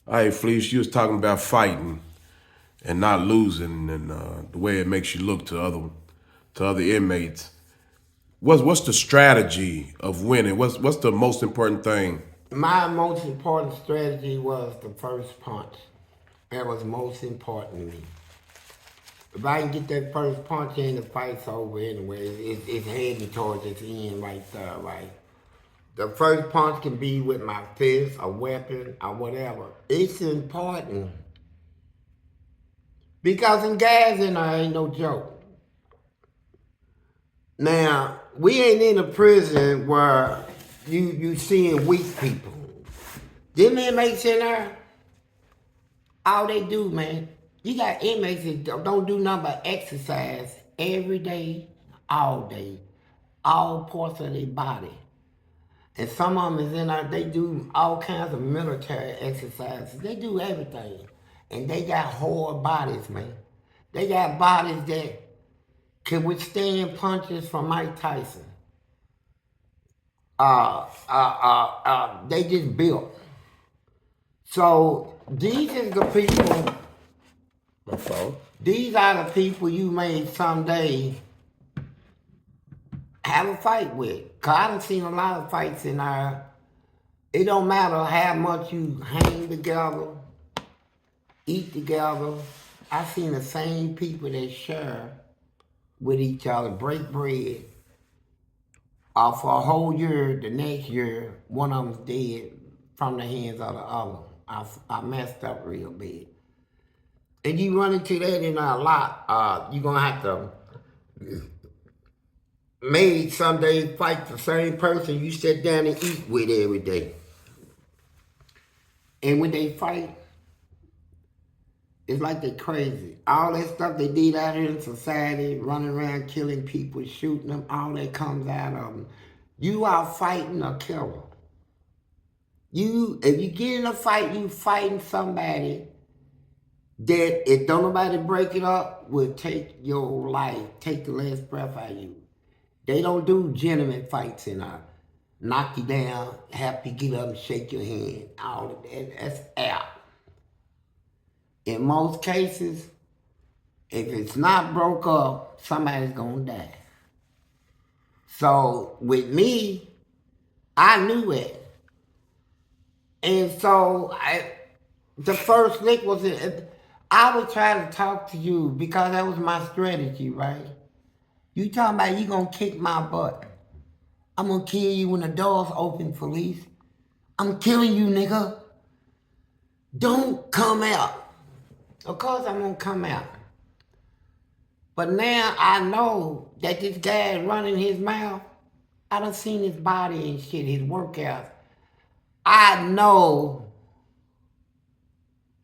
Hey, Fleece, you was talking about fighting and not losing, and the way it makes you look to other inmates. What's the strategy of winning? What's the most important thing? My most important strategy was the first punch. That was most important to me. If I can get that first punch in, the fight's over anyway. It's heading towards its end right there, right? The first punch can be with my fist, a weapon, or whatever. It's important because in gas in there ain't no joke. Now, we ain't in a prison where you seeing weak people. Them inmates in there, all they do, man, you got inmates that don't do nothing but exercise every day, all parts of their body. And some of them is in there, they do all kinds of military exercises. They do everything. And they got hard bodies, man. They got bodies that can withstand punches from Mike Tyson. They just built. So these is the people. These are the people you may someday have a fight with. Cause I done seen a lot of fights in there. It don't matter how much you hang together, eat together. I seen the same people that share with each other, break bread. For a whole year, the next year, one of them's dead from the hands of the other. I messed up real bad. And you run into that in a lot. You're gonna have to maybe someday fight the same person you sit down and eat with every day. And when they fight, it's like they're crazy. All that stuff they did out here in society, running around killing people, shooting them, all that comes out of them. You are fighting a killer. If you get in a fight, you fighting somebody that if don't nobody break it up, will take your life, take the last breath out of you. They don't do gentleman fights in there. Knock you down, have you get up and shake your hand. All of that's out. In most cases, if it's not broke up, somebody's gonna die. So with me, I knew it. And so the first lick was I was trying to talk to you because that was my strategy, right? You talking about you gonna kick my butt. I'm gonna kill you when the door's open, Fleece. I'm killing you, nigga. Don't come out. Of course I'm gonna come out. But now I know that this guy running his mouth, I done seen his body and shit, his workouts. I know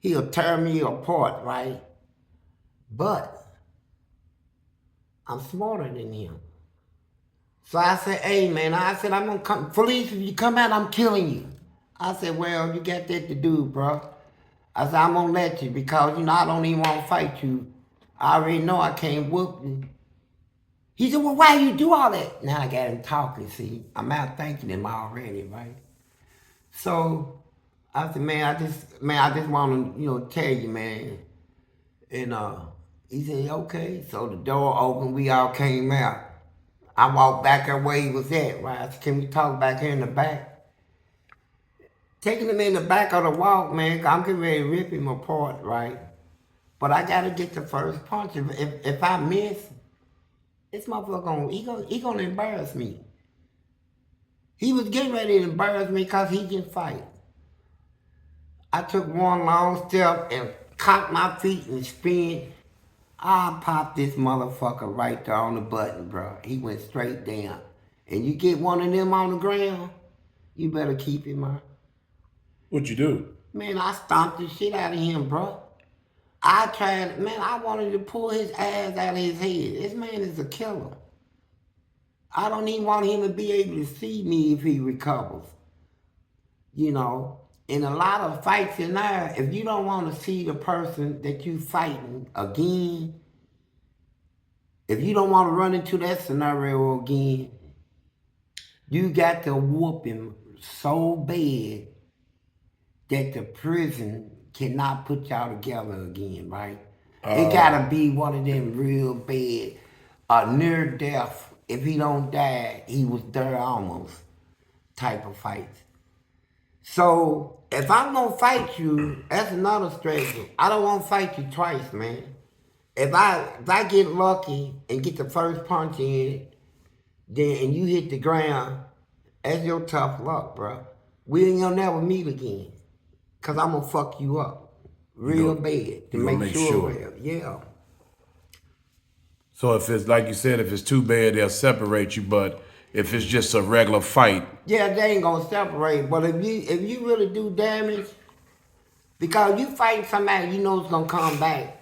he'll tear me apart, right? But I'm smarter than him. So I said, hey man, I said, I'm gonna come, Fleece, if you come out, I'm killing you. I said, well, you got that to do, bro. I said, I'm gonna let you because, I don't even wanna fight you. I already know I can't whoop you. He said, well, why you do all that? Now I got him talking, see. I'm out thanking him already, right? So I said, I just want to, tell you, man. And he said, okay. So the door opened, we all came out. I walked back that way he was at, right? I said, can we talk back here in the back? Taking him in the back of the walk, man, 'cause I'm getting ready to rip him apart, right? But I gotta get the first punch. If I miss, this motherfucker he gonna embarrass me. He was getting ready to embarrass me because he can fight. I took one long step and cocked my feet and spin. I popped this motherfucker right there on the button, bro. He went straight down. And you get one of them on the ground, you better keep him out. What'd you do? Man, I stomped the shit out of him, bro. I wanted to pull his ass out of his head. This man is a killer. I don't even want him to be able to see me if he recovers. In a lot of fights in there, if you don't want to see the person that you fighting again, if you don't want to run into that scenario again, you got to whoop him so bad that the prison cannot put y'all together again, right? It gotta be one of them real bad, near death. If he don't die, he was there almost type of fights. So if I'm gonna fight you, that's another strategy. I don't want to fight you twice, man. If I get lucky and get the first punch in, then and you hit the ground, that's your tough luck, bro. We ain't gonna never meet again, cause I'm gonna fuck you up real bad to You gonna make sure. Yeah. So if it's like you said, if it's too bad, they'll separate you. But if it's just a regular fight, Yeah, they ain't gonna separate. But if you really do damage, because you fighting somebody you know is gonna come back,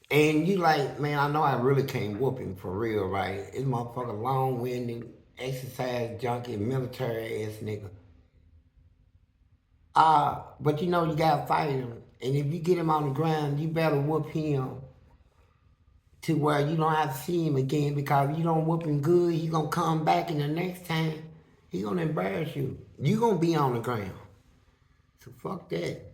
and you like, man, I know I really can't whoop him for real, right? This motherfucker long-winded, exercise junkie, military ass nigga. But you know you gotta fight him, and if you get him on the ground, you better whoop him to where you don't have to see him again, because if you don't whoop him good, he gonna come back, and the next time he gonna embarrass you. You gonna be on the ground. So fuck that.